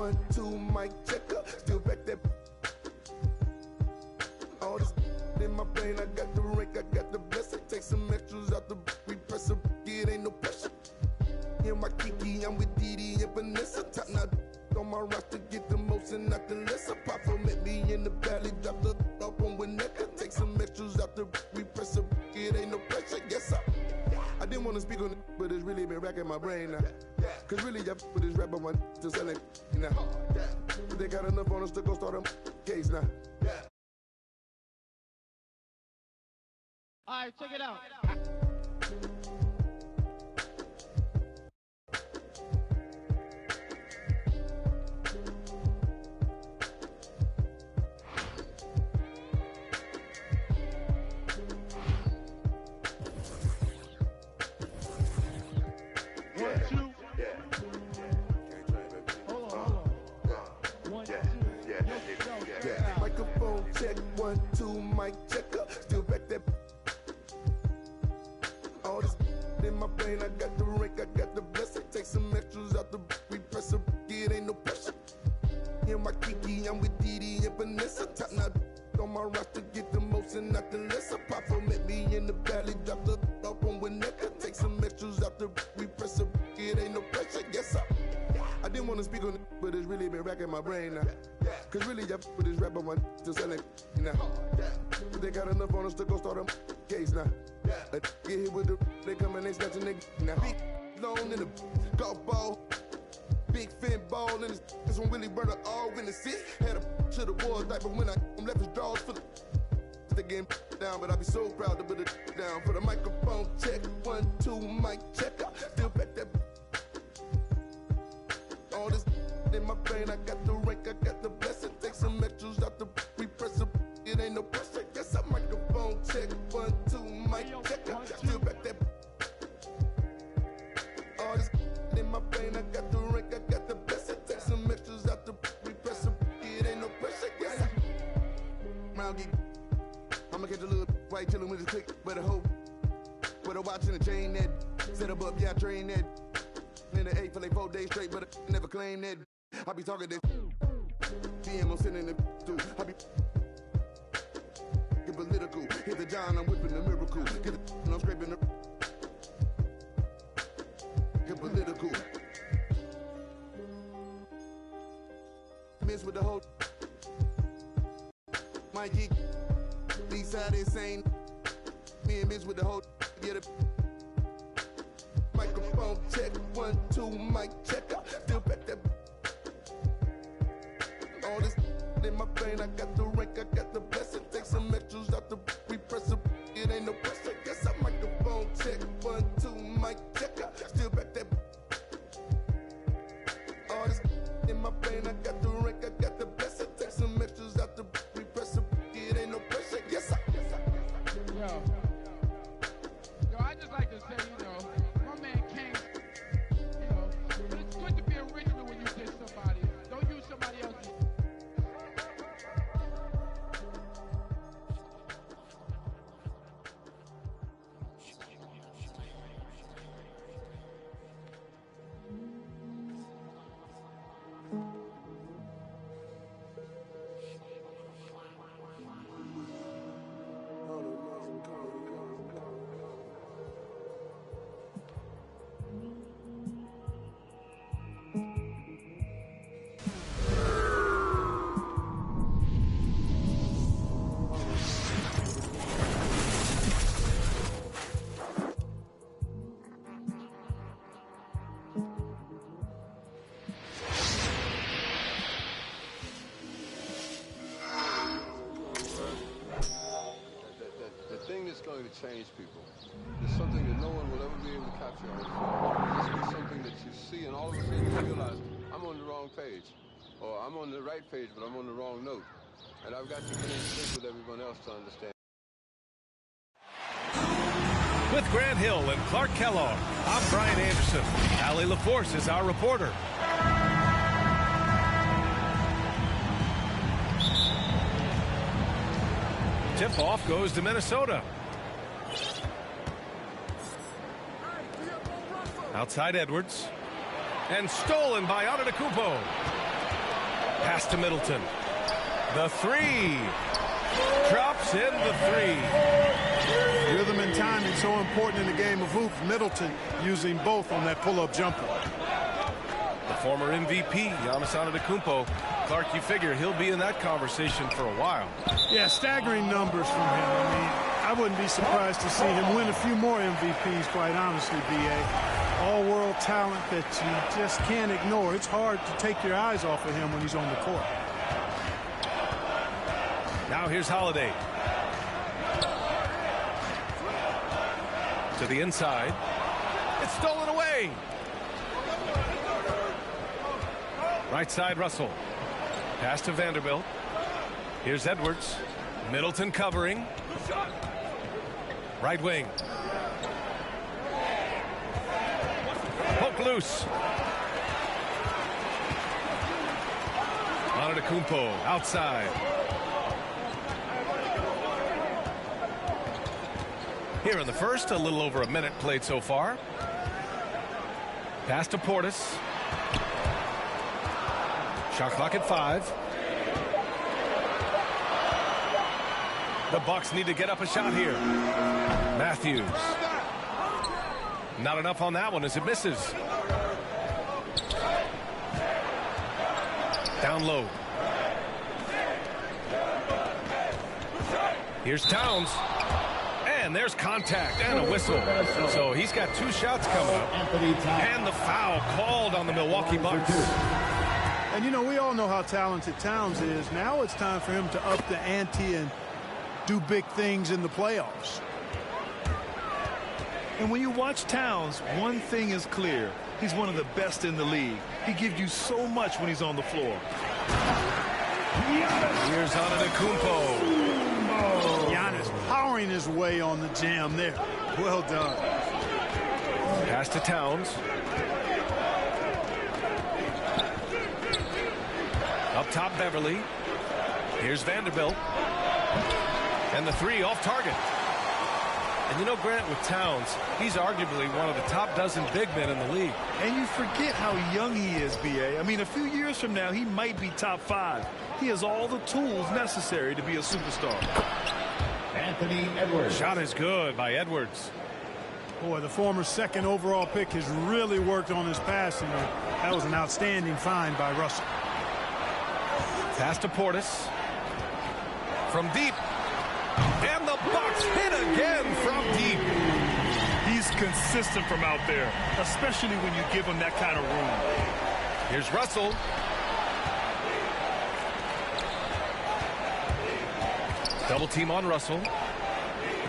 1, 2, mic checker. Still back that. All this in my brain, I got the rank, I got the blessing. Take some extras out the repress a it ain't no pressure. In my Kiki, I'm with Didi and Vanessa. Top now on my roster, get the most and not the lesser. Papa met me in the valley, drop the up on Winnetka. Take some extras out the repress a it ain't no pressure. Yes, sir. I didn't want to speak on it, but it's really been racking my brain now. Cause really, I with this rapper one to sell it now. They got enough on us to go start a case now. All right, check it out. Microphone check, 1, 2, mic checker. Still back that. All this in my brain, I got the rank, I got the blessing. Take some extras out the repress a it ain't no pressure. In my Kiki, I'm with Didi and Vanessa. Top now on my roster, get the most and not the lesser. Papa met me in the valley, drop the up on Winnetka. Take some extras out the repress a it ain't no pressure. Yes, sir. I didn't want to speak on it, but it's really been racking my brain now. Cause really, I with this rapper one to sell it now. They got enough on us to go start a case now. Get hit with the, they come and they snatch a nigga now. Big long in the golf ball, big fin ball in this. This one really burned all in the seat. Had a to the wall diaper when I left his drawers for the. They getting down, but I be so proud to put it down. For the microphone check, 1, 2, mic checker. Still back that. All this in my brain, I got the rank, I got the blessing. Take some extras out the repress a it ain't no pressure. Yes, I microphone check, 1, 2, mic checker. Still back that. All this in my brain, I got the rank, I got the blessing. Take some extras out the repress a it ain't no pressure. Yes, round geek. I'ma catch a little white chillin' with his click, but a hoe. With a watch and a chain that set up, yeah, I train that. In the 8 for like 4 days straight, but I never claim that. I be talking this DM, I'm sitting in the dude. I be get political. Hit the John, I'm whipping the miracle. Get the and I'm scraping the get political. Miss with the whole Mikey. East side insane. Me and miss with the whole get it. Microphone check, 1, 2, mic checker. Still back that. All this in my brain, I got the rank, I got the blessing. Take some extras out the repress a it ain't no pressure. Yes, I microphone check, 1, 2, mic checker. Still back that. All this in my brain, I got the rank, I got the blessing. Take some extras out the repress a it ain't no pressure. Yes, sir. Yo, I just like to say, you know. It's good to be original when you diss somebody. Don't use somebody else's. Going to change people. It's something that no one will ever be able to capture on film. This is something that you see, and all of a sudden you realize, I'm on the wrong page. Or I'm on the right page, but I'm on the wrong note. And I've got to get in sync with everyone else to understand. With Grant Hill and Clark Kellogg, I'm Brian Anderson. Allie LaForce is our reporter. Tip-off goes to Minnesota. Outside Edwards. And stolen by Antetokounmpo. Pass to Middleton. The three. Drops in the three. Rhythm and timing so important in the game of hoops. Middleton using both on that pull-up jumper. The former MVP, Giannis Antetokounmpo. Clark, you figure he'll be in that conversation for a while. Yeah, staggering numbers from him. I mean, I wouldn't be surprised to see him win a few more MVPs, quite honestly, B.A. All-world talent that you just can't ignore. It's hard to take your eyes off of him when he's on the court. Now here's Holiday. To the inside. It's stolen away. Right side, Russell. Pass to Vanderbilt. Here's Edwards. Middleton covering. Right wing. Poke loose. Antetokounmpo outside. Here in the first, a little over a minute played so far. Pass to Portis. Shot clock at 5. The Bucks need to get up a shot here. Matthews. Not enough on that one as it misses. Down low. Here's Towns. And there's contact and a whistle. So he's got 2 shots coming up. And the foul called on the Milwaukee Bucks. And, you know, we all know how talented Towns is. Now it's time for him to up the ante and do big things in the playoffs. And when you watch Towns, one thing is clear. He's one of the best in the league. He gives you so much when he's on the floor. Here's Antetokounmpo. Giannis powering his way on the jam there. Well done. Pass to Towns. Up top, Beverly. Here's Vanderbilt. And the 3 off target. And you know, Grant, with Towns, he's arguably one of the top dozen big men in the league. And you forget how young he is, B.A. I mean, a few years from now, he might be top 5. He has all the tools necessary to be a superstar. Anthony Edwards. Shot is good by Edwards. Boy, the former 2nd overall pick has really worked on his passing. That was an outstanding find by Russell. Pass to Portis. From deep. And the Bucks hit again from deep. He's consistent from out there, especially when you give him that kind of room. Here's Russell. Double team on Russell.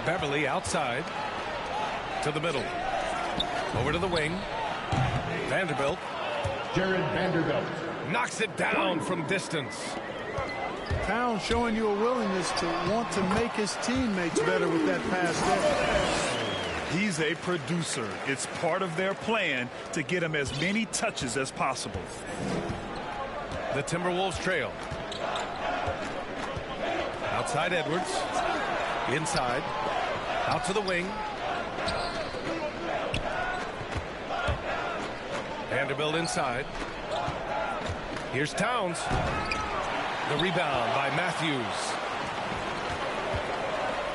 Beverly outside. To the middle. Over to the wing. Vanderbilt. Jared Vanderbilt. Knocks it down from distance. Towns showing you a willingness to want to make his teammates better with that pass there. He's a producer. It's part of their plan to get him as many touches as possible. The Timberwolves trail. Outside Edwards. Inside. Out to the wing. Vanderbilt inside. Here's Towns. The rebound by Matthews.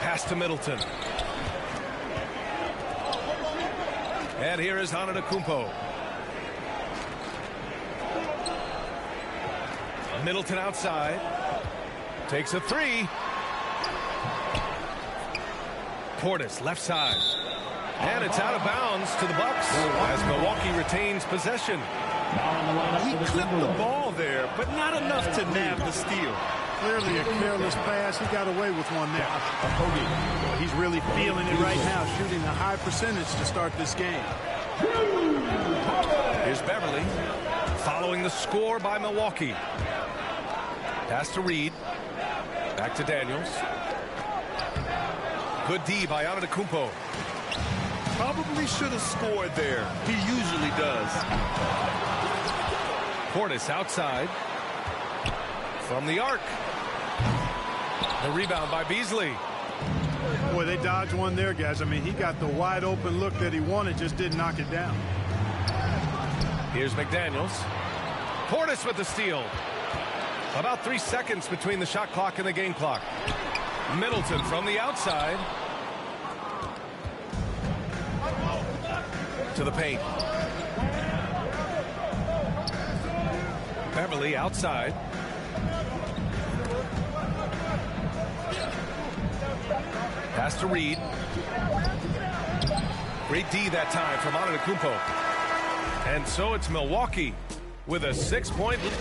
Pass to Middleton. And here is Antetokounmpo. Middleton outside. Takes a 3. Portis left side. And it's out of bounds to the Bucks as Milwaukee retains possession. He clipped the ball there, but not enough to nab the steal. Clearly a careless pass. He got away with one there. Well, he's really feeling it right now, shooting a high percentage to start this game. Here's Beverly following the score by Milwaukee. Pass to Reed. Back to Daniels. Good D by Antetokounmpo. Probably should have scored there. He usually does. Portis outside. From the arc. The rebound by Beasley. Boy, they dodged one there, guys. I mean, he got the wide open look that he wanted, just didn't knock it down. Here's McDaniels. Portis with the steal. About 3 seconds between the shot clock and the game clock. Middleton from the outside. To the paint. Beverly outside. Pass to Reed. Great D that time from Antetokounmpo. And so it's Milwaukee with a 6-point lead.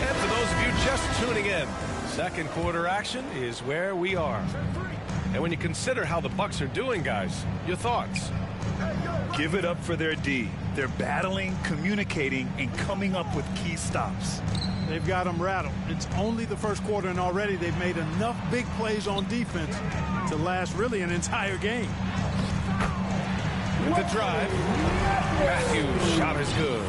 And for those of you just tuning in, second quarter action is where we are. And when you consider how the Bucks are doing, guys, your thoughts? Give it up for their D. They're battling, communicating, and coming up with key stops. They've got them rattled. It's only the first quarter, and already they've made enough big plays on defense to last really an entire game. With the drive, Matthews' shot is good.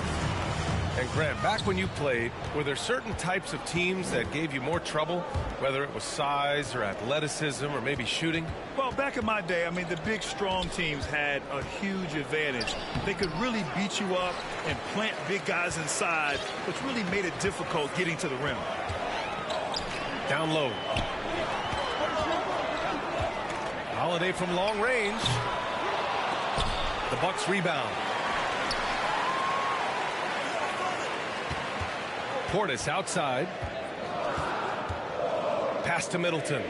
And Grant, back when you played, were there certain types of teams that gave you more trouble, whether it was size or athleticism or maybe shooting? Well, back in my day, I mean, the big, strong teams had a huge advantage. They could really beat you up and plant big guys inside, which really made it difficult getting to the rim. Down low. Holiday from long range. The Bucks rebound. Portis outside. Pass to Middleton.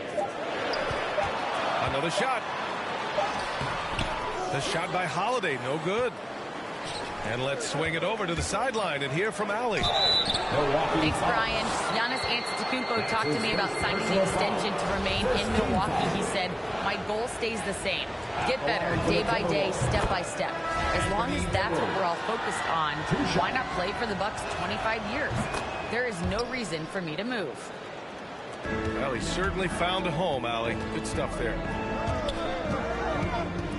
Another shot. The shot by Holiday, no good. And let's swing it over to the sideline and hear from Allie. Thanks, Brian. Giannis Antetokounmpo talked to me about signing the extension to remain in Milwaukee. He said, my goal stays the same. Get better day by day, step by step. As long as that's what we're all focused on, why not play for the Bucks 25 years? There is no reason for me to move. Well, he certainly found a home, Allie. Good stuff there.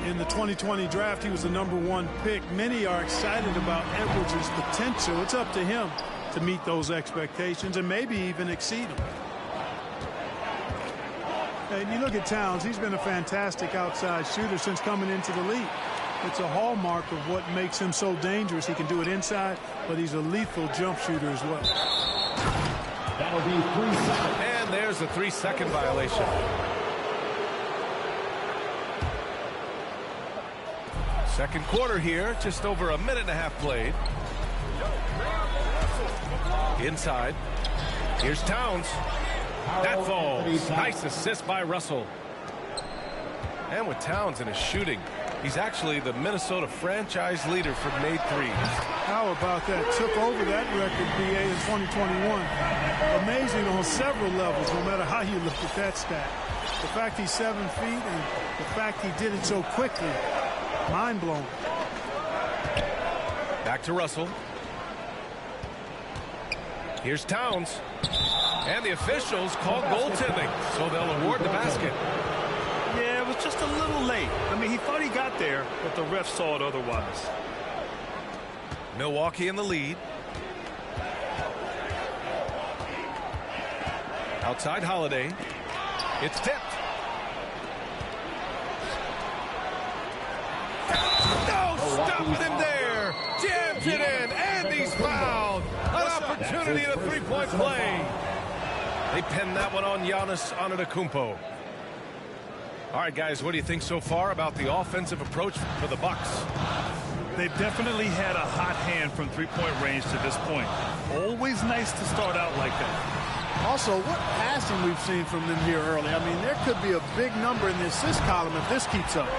In the 2020 draft, he was the #1 pick. Many are excited about Edwards' potential. It's up to him to meet those expectations and maybe even exceed them. And you look at Towns, he's been a fantastic outside shooter since coming into the league. It's a hallmark of what makes him so dangerous. He can do it inside, but he's a lethal jump shooter as well. That'll be 3 seconds. And there's a 3-second violation. Second quarter here, just over a minute and a half played. Inside. Here's Towns. That falls. Nice assist by Russell. And with Towns in his shooting, he's actually the Minnesota franchise leader for made threes. How about that? Took over that record, BA, in 2021. Amazing on several levels, no matter how you look at that stat. The fact he's 7 feet and the fact he did it so quickly, mind-blowing. Back to Russell. Here's Towns. And the officials called goaltending, so they'll award the basket. Yeah, it was just a little late. I mean, he thought he got there, but the ref saw it otherwise. Milwaukee in the lead. Outside Holiday. It's tipped. No, stopping him there. Jams it in, and he's fouled. An opportunity at a three-point play. They pinned that one on Giannis Antetokounmpo. All right, guys, what do you think so far about the offensive approach for the Bucks? They've definitely had a hot hand from three-point range to this point. Always nice to start out like that. Also, what passing we've seen from them here early. I mean, there could be a big number in the assist column if this keeps up.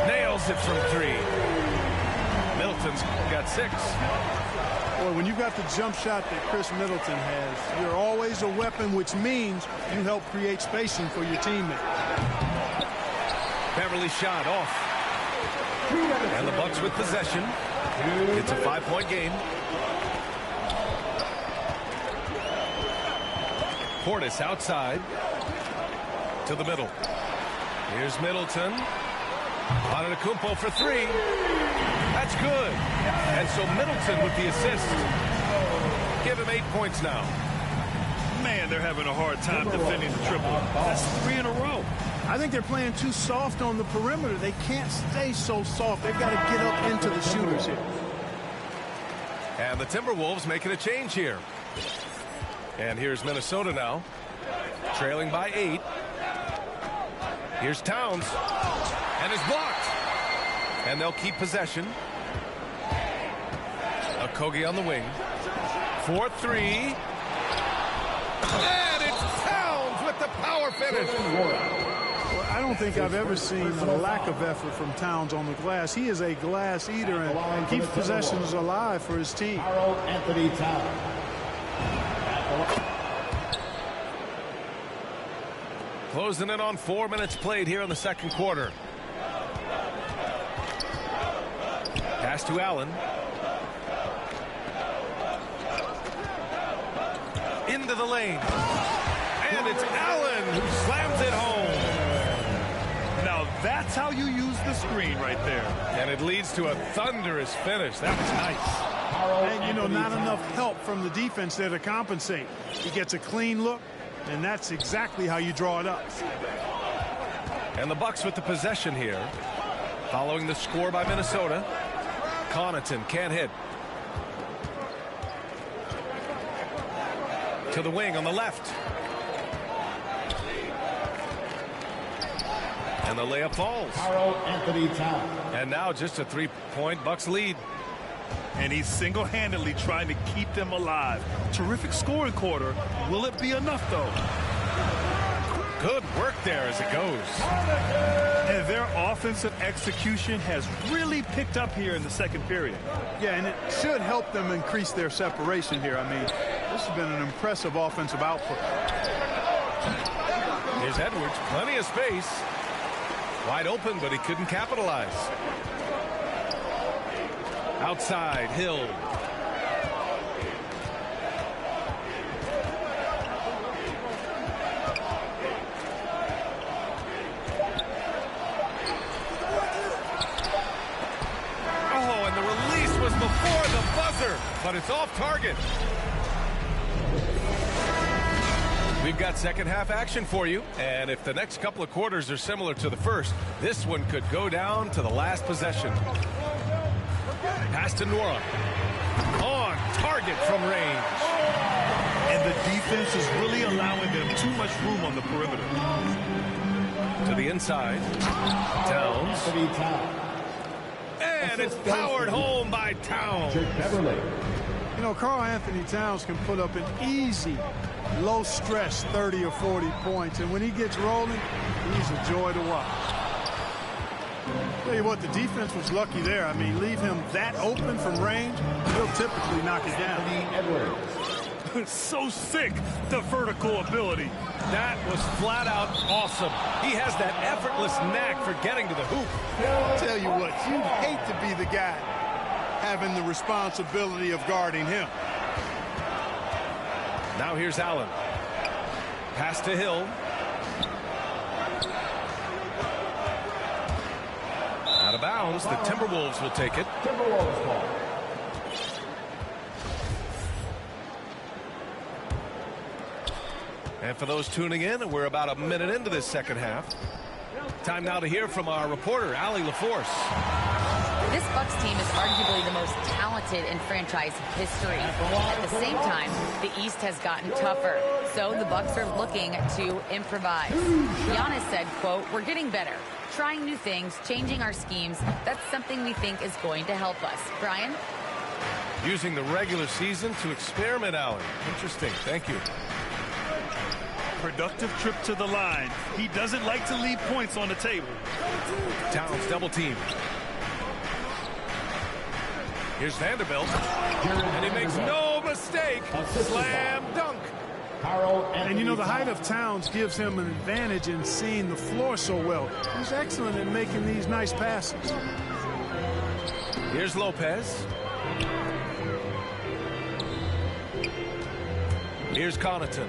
Nails it from 3. Middleton's got 6. Boy, when you've got the jump shot that Chris Middleton has, you're always a weapon, which means you help create spacing for your teammate. Beverly shot off. And the Bucks with possession. It's a 5-point game. Portis outside to the middle. Here's Middleton. Antetokounmpo for 3. That's good. And so Middleton with the assist. Give him 8 points now. Man, they're having a hard time defending the triple. That's 3 in a row. I think they're playing too soft on the perimeter. They can't stay so soft. They've got to get up into the shooters here. And the Timberwolves making a change here. And here's Minnesota now, trailing by 8. Here's Towns, and it's blocked. And they'll keep possession. Okogie on the wing. 4-3. And it's Towns with the power finish. Well, I don't think I've ever seen a lack of effort from Towns on the glass. He is a glass eater and keeps possessions alive for his team. Anthony Towns. Closing in on 4 minutes played here in the second quarter. Pass to Allen. Into the lane. And it's Allen who slams it home. Now that's how you use the screen right there. And it leads to a thunderous finish. That was nice. And, you know, not enough help from the defense there to compensate. He gets a clean look, and that's exactly how you draw it up. And the Bucks with the possession here. Following the score by Minnesota. Connaughton can't hit. To the wing on the left. And the layup falls. Anthony Towns. And now just a 3-point Bucks lead. And he's single-handedly trying to keep them alive. Terrific scoring quarter. Will it be enough, though? Good work there as it goes. And their offensive execution has really picked up here in the second period. Yeah, and it should help them increase their separation here. I mean, this has been an impressive offensive output. Here's Edwards, plenty of space. Wide open, but he couldn't capitalize. Outside, Hill. Oh, and the release was before the buzzer, but it's off target. We've got second half action for you, and if the next couple of quarters are similar to the first, this one could go down to the last possession. Pass to Nora. On target from range. And the defense is really allowing them too much room on the perimeter. To the inside. Towns. And it's powered home by Towns. You know, Karl Anthony Towns can put up an easy, low-stress 30 or 40 points, and when he gets rolling, he's a joy to watch. Tell you what, the defense was lucky there. I mean, leave him that open from range, he'll typically knock it down. So sick, the vertical ability. That was flat out awesome. He has that effortless knack for getting to the hoop. I'll tell you what, you'd hate to be the guy having the responsibility of guarding him. Now here's Allen. Pass to Hill. Out of bounds. The Timberwolves will take it. Timberwolves ball. And for those tuning in, we're about a minute into this second half. Time now to hear from our reporter, Allie LaForce. This Bucks team is arguably the most talented in franchise history. At the same time, the East has gotten tougher, so the Bucks are looking to improvise. Giannis said, quote, "We're getting better, trying new things, changing our schemes. That's something we think is going to help us." Brian? Using the regular season to experiment, Allie. Interesting. Thank you. Productive trip to the line. He doesn't like to leave points on the table. Towns double team. Here's Vanderbilt. And he makes no mistake. Slam dunk. And you know, the height of Towns gives him an advantage in seeing the floor so well. He's excellent at making these nice passes. Here's Lopez. Here's Connaughton.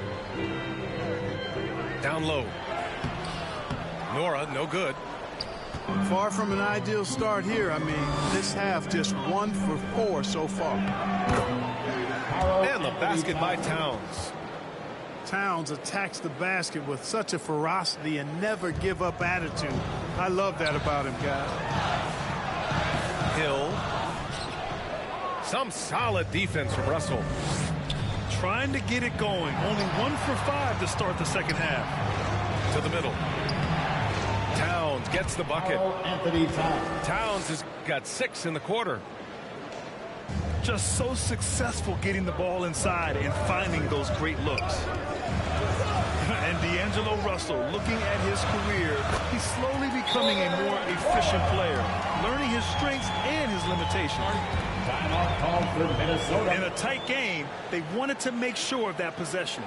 Down low. Nora, no good. Far from an ideal start here. I mean, this half just 1 for 4 so far. And the basket by Towns. Towns attacks the basket with such a ferocity and never give up attitude. I love that about him, guys. Hill. Some solid defense from Russell. Trying to get it going. Only 1 for 5 to start the second half. To the middle. Towns gets the bucket. Anthony Towns. Towns has got 6 in the quarter. Just so successful getting the ball inside and finding those great looks. And D'Angelo Russell, looking at his career, he's slowly becoming a more efficient player, learning his strengths and his limitations. Timeout called for Minnesota. In a tight game, they wanted to make sure of that possession.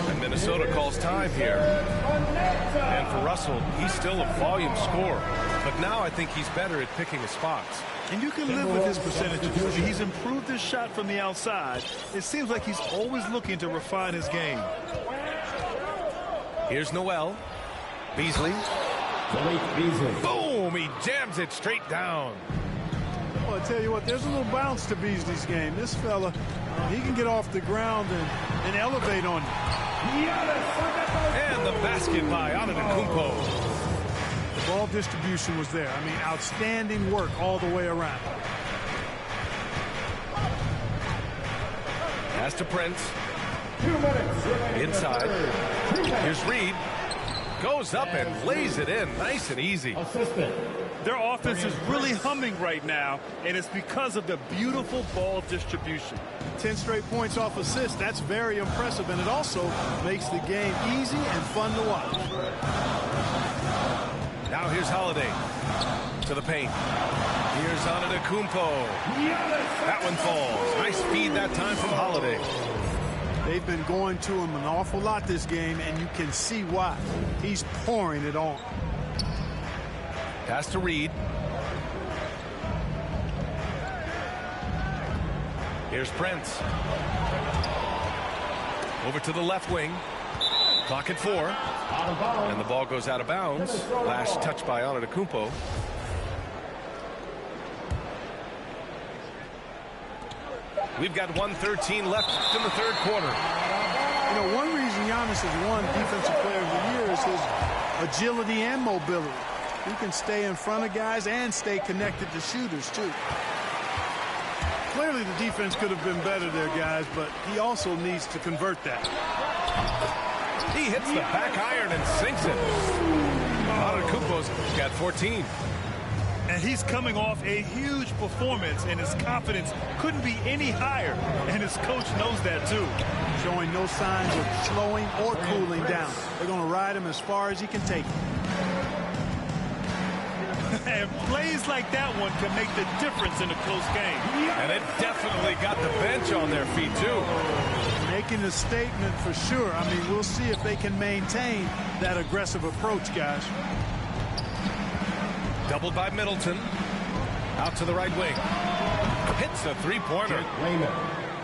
And Minnesota calls time here. And for Russell, he's still a volume scorer. But now I think he's better at picking his spots. And you can live with his percentages. He's improved his shot from the outside. It seems like he's always looking to refine his game. Here's Noel. Beasley. Boom! He jams it straight down. Well, I tell you what, there's a little bounce to Beasley's game. This fella, he can get off the ground and elevate on you. And the basket by Antetokounmpo. The ball distribution was there. I mean, outstanding work all the way around. Pass to Prince. Inside. Here's Reed. Goes up and lays it in. Nice and easy. Their offense is really humming right now, and it's because of the beautiful ball distribution. 10 straight points off assists. That's very impressive, and it also makes the game easy and fun to watch. Now here's Holiday to the paint. Here's Antetokounmpo. That one falls. Nice feed that time from Holiday. They've been going to him an awful lot this game, and you can see why. He's pouring it on. Pass to Reed. Here's Prince. Over to the left wing. Clock at 4. And the ball goes out of bounds. Last touch by Antetokounmpo. We've got 1:13 left in the third quarter. You know, one reason Giannis has won Defensive Player of the Year is his agility and mobility. He can stay in front of guys and stay connected to shooters, too. Clearly, the defense could have been better there, guys, but he also needs to convert that. He hits the back iron and sinks it. Antetokounmpo's got 14. And he's coming off a huge performance, and his confidence couldn't be any higher. And his coach knows that, too. Showing no signs of slowing or cooling down. They're going to ride him as far as he can take it. And plays like that one can make the difference in a close game. And it definitely got the bench on their feet, too. Making a statement for sure. I mean, we'll see if they can maintain that aggressive approach, guys. Doubled by Middleton. Out to the right wing. Hits the three-pointer.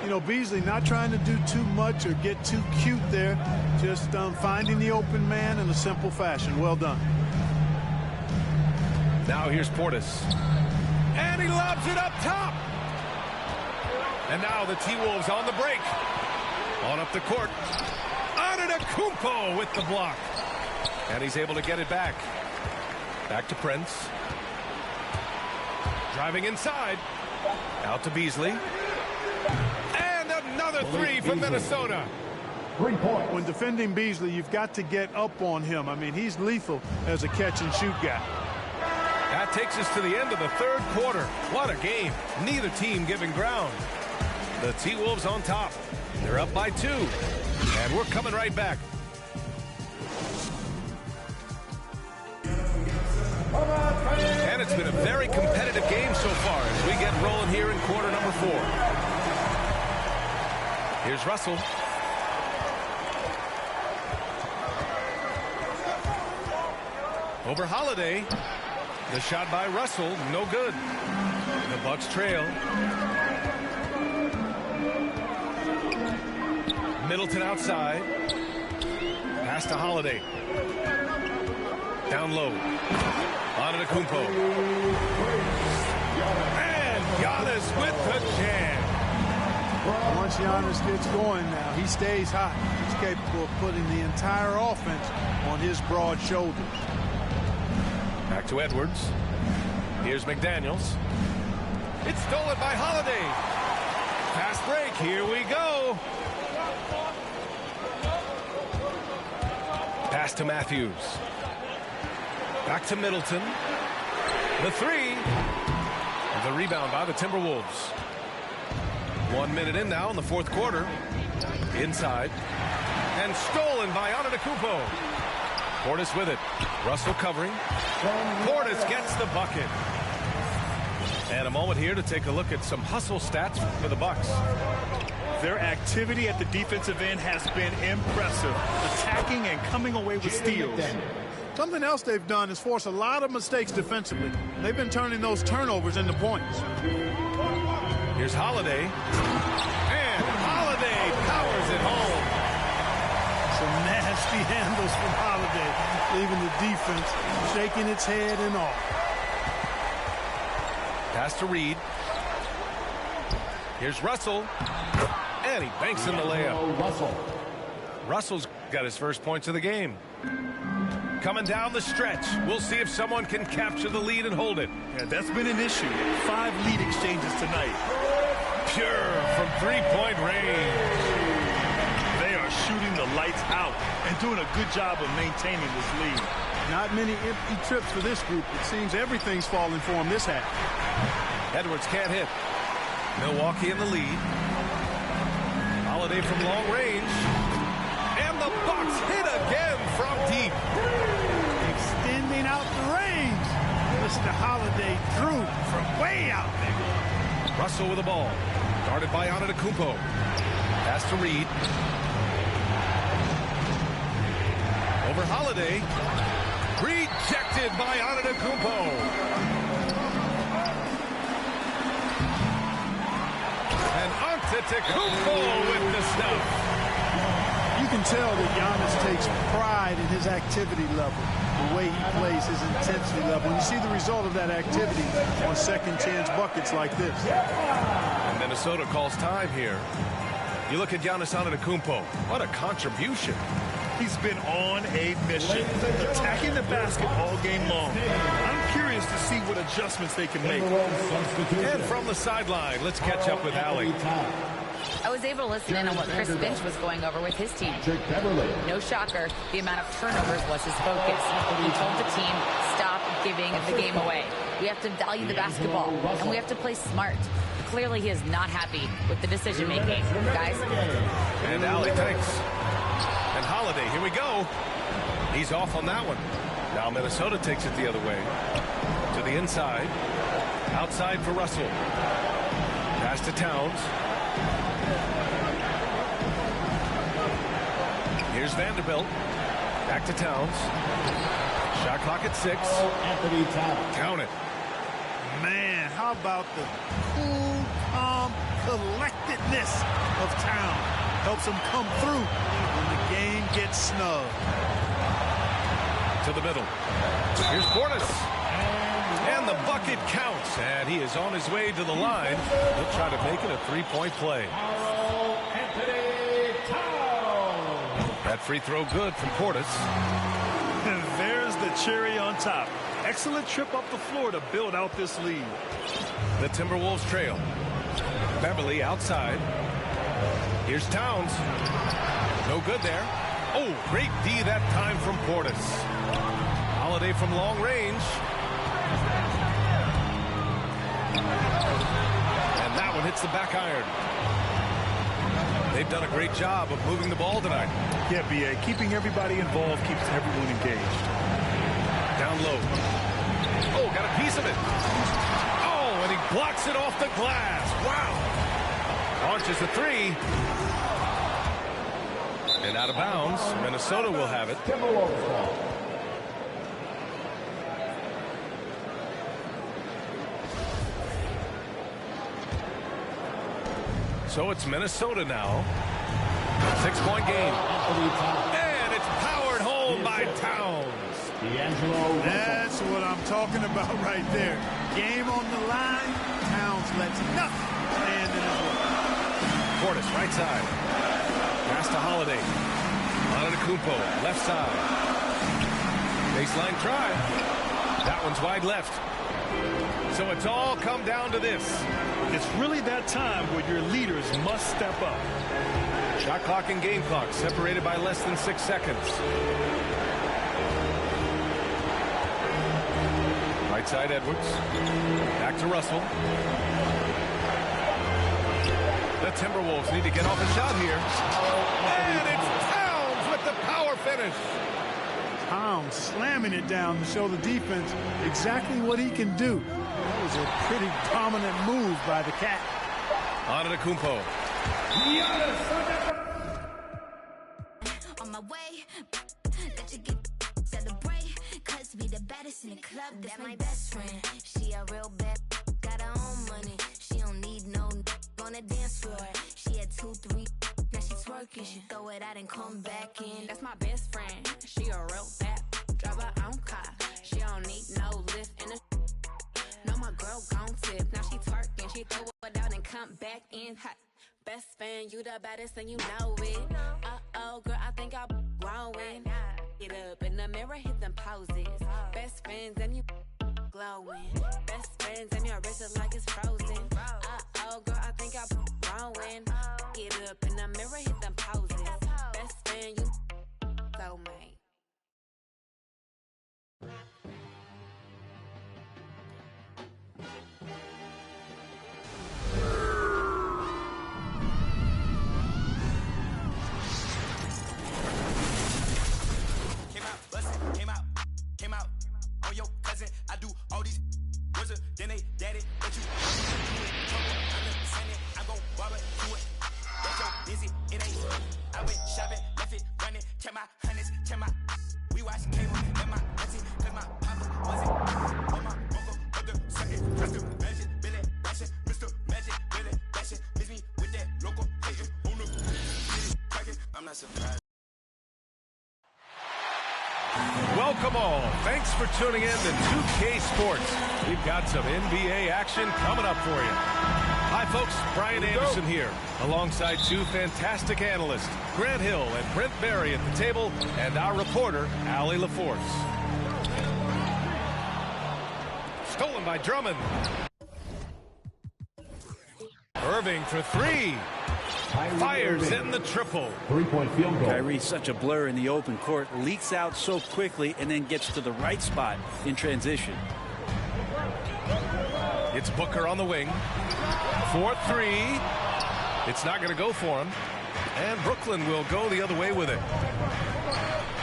You know, Beasley not trying to do too much or get too cute there. Just finding the open man in a simple fashion. Well done. Now here's Portis. And he lobs it up top. And now the T-Wolves on the break. On up the court. Antetokounmpo with the block. And he's able to get it back. Back to Prince. Driving inside. Out to Beasley. And another three from Minnesota. 3 points. When defending Beasley, you've got to get up on him. I mean, he's lethal as a catch-and-shoot guy. That takes us to the end of the third quarter. What a game. Neither team giving ground. The T-Wolves on top. They're up by 2. And we're coming right back. And it's been a very competitive game so far as we get rolling here in quarter number 4. Here's Russell. Over Holiday. The shot by Russell, no good. The Bucks trail. Middleton outside. Pass to Holiday. Down low. Antetokounmpo. And Giannis with the jam. Once Giannis gets going now, he stays hot. He's capable of putting the entire offense on his broad shoulders. Back to Edwards. Here's McDaniels. It's stolen by Holiday. Fast break. Here we go. Pass to Matthews. Back to Middleton. The three. The rebound by the Timberwolves. 1 minute in now in the fourth quarter. Inside. And stolen by Antetokounmpo. Portis with it. Russell covering. Portis gets the bucket. And a moment here to take a look at some hustle stats for the Bucks. Their activity at the defensive end has been impressive. Attacking and coming away with steals. Something else they've done is force a lot of mistakes defensively. They've been turning those turnovers into points. Here's Holiday. And Holiday powers it home. Some nasty handles from Holiday, leaving the defense shaking its head in awe. Pass to Reed. Here's Russell. And he banks in the layup. Russell's got his first points of the game. Coming down the stretch. We'll see if someone can capture the lead and hold it. Yeah, that's been an issue. 5 lead exchanges tonight. Pure from three-point range. They are shooting the lights out and doing a good job of maintaining this lead. Not many empty trips for this group. It seems everything's falling for them this half. Edwards can't hit. Milwaukee in the lead. Holiday from long range. And the Bucks hit again from deep. Extending out the range. Mr. Holiday drew from way out there. Russell with the ball. Guarded by Antetokounmpo. Pass to Reed. Over Holiday. Rejected by Antetokounmpo. And Antetokounmpo with the stuff. You can tell that Giannis takes pride in his activity level, the way he plays, his intensity level. And you see the result of that activity on second chance buckets like this. And Minnesota calls time here. You look at Giannis Antetokounmpo. What a contribution. He's been on a mission, attacking the basket all game long. I'm curious to see what adjustments they can make. And from the sideline, let's catch up with Allie. I was able to listen in on what Chris Finch was going over with his team. No shocker, the amount of turnovers was his focus. He told the team, stop giving the game away. We have to value the basketball, and we have to play smart. Clearly, he is not happy with the decision-making. Guys? And Allie, thanks. And Holiday, here we go. He's off on that one. Now Minnesota takes it the other way. To the inside. Outside for Russell. Pass to Towns. Here's Vanderbilt. Back to Towns. Shot clock at 6. Count it. Man, how about the cool, calm collectedness of Town? Helps him come through when the game gets snug. To the middle. Here's Portis. And the bucket counts. And he is on his way to the line. He'll try to make it a three-point play. That free throw good from Portis. And there's the cherry on top. Excellent trip up the floor to build out this lead. The Timberwolves trail. Beverly outside. Here's Towns. No good there. Oh, great D that time from Portis. Holiday from long range. And that one hits the back iron. They've done a great job of moving the ball tonight. Yeah, B.A. Keeping everybody involved keeps everyone engaged. Down low. Oh, got a piece of it. Oh, and he blocks it off the glass. Wow. Launches the three. And out of bounds. Minnesota will have it. So it's Minnesota now. 6-point game. And it's powered home by Towns. That's what I'm talking about right there. Game on the line. Towns lets nothing stand in his way. Portis, right side. Pass to Holiday. Antetokounmpo, left side. Baseline try. That one's wide left. So it's all come down to this. It's really that time where your leaders must step up. Shot clock and game clock separated by less than 6 seconds. Right side Edwards. Back to Russell. The Timberwolves need to get off a shot here. And it's Towns with the power finish. Towns slamming it down to show the defense exactly what he can do. That was a pretty dominant move by the Cat. Antetokounmpo. On my way, let you get celebrate, cause we the baddest in the club. That's my best friend. She a real bad, got her own money. She don't need no on the dance floor. She had 2, 3, now she twerking. She throw it out and come back in. That's my best friend. She a real bad, drive her own car. She don't need no lift in the. No, my girl gon' tip. Now she twerking. She throw it out and come back in. Hot. Best fan, you the baddest and you know it. Uh-oh, girl, I think I'm growing. Get up in the mirror, hit them poses. Best friends and you glowing. Best friends and your wrist is like it's frozen. Uh-oh, girl, I think I'm growing. Get up in the mirror, hit them poses. Best friend, you soulmate. Came out on your cousin. I do all these wizards, then they daddy, but you I'm it, I'm gon' barbecue it. That's your busy, it ain't. I went shopping, left it running, check my hundreds, check my. We watch cable, and my auntie, cause my papa wasn't. On my uncle, other second, Mr. Magic, Billy, Bashing, Mr. Magic, Billy, Bashing, miss me with that local hating on the city, cracking. I'm not surprised. Welcome all. Thanks for tuning in to 2K Sports. We've got some NBA action coming up for you. Hi, folks. Brian Anderson here, alongside two fantastic analysts, Grant Hill and Brent Barry at the table, and our reporter, Allie LaForce. Stolen by Drummond. Irving for three. Fires in the triple. 3-point field goal. Kyrie's such a blur in the open court, leaks out so quickly and then gets to the right spot in transition. It's Booker on the wing. 4-3. It's not going to go for him. And Brooklyn will go the other way with it.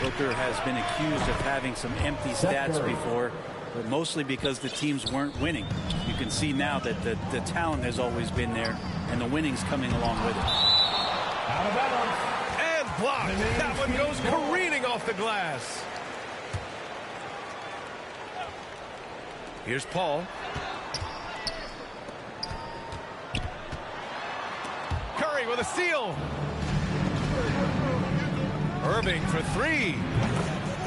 Booker has been accused of having some empty stats before, but mostly because the teams weren't winning. You can see now that the talent has always been there, and the winning's coming along with it. And blocked. That one goes careening off the glass. Here's Paul. Curry with a steal. Irving for three.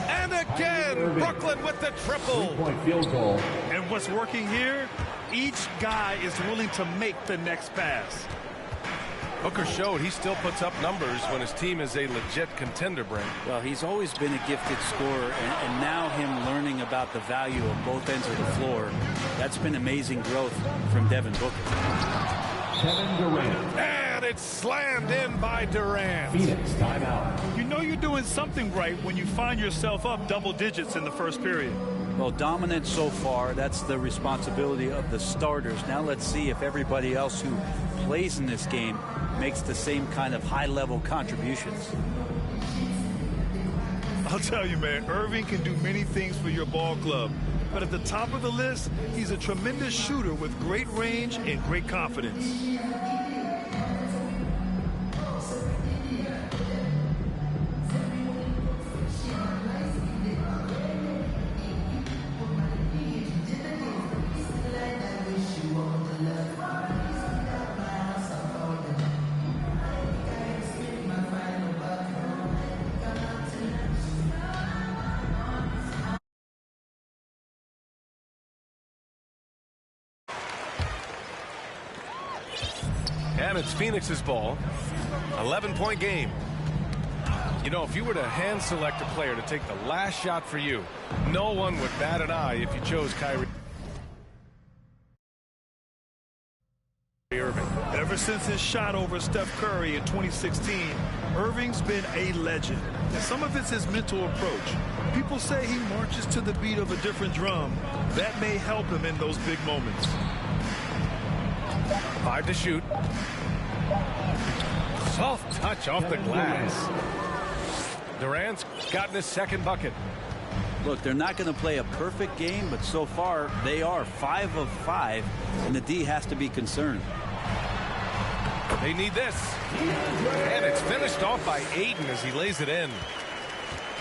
And again, Brooklyn with the triple. 3-point field goal. And what's working here? Each guy is willing to make the next pass. Booker showed he still puts up numbers when his team is a legit contender, Brent. Well, he's always been a gifted scorer, and now him learning about the value of both ends of the floor, that's been amazing growth from Devin Booker. Kevin Durant. And it's slammed in by Durant. Phoenix timeout. You know you're doing something right when you find yourself up double digits in the first period. Well, dominant so far. That's the responsibility of the starters. Now let's see if everybody else who plays in this game makes the same kind of high-level contributions. I'll tell you, man, Irving can do many things for your ball club. But at the top of the list, he's a tremendous shooter with great range and great confidence. And it's Phoenix's ball. 11-point game. You know, if you were to hand select a player to take the last shot for you, no one would bat an eye if you chose Kyrie Irving. Ever since his shot over Steph Curry in 2016, Irving's been a legend. And some of it's his mental approach. People say he marches to the beat of a different drum. That may help him in those big moments. 5 to shoot. Soft touch off the glass. Durant's gotten his second bucket. Look, they're not going to play a perfect game, but so far they are 5 of 5, and the D has to be concerned. They need this. And it's finished off by Ayton as he lays it in.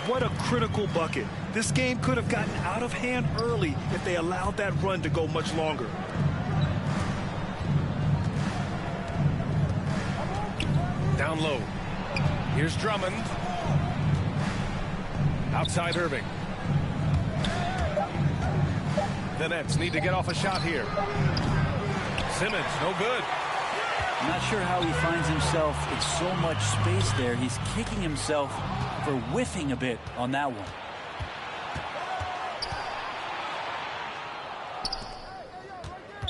What a critical bucket. This game could have gotten out of hand early if they allowed that run to go much longer. Down low. Here's Drummond. Outside Irving. The Nets need to get off a shot here. Simmons, no good. I'm not sure how he finds himself in so much space there. He's kicking himself for whiffing a bit on that one.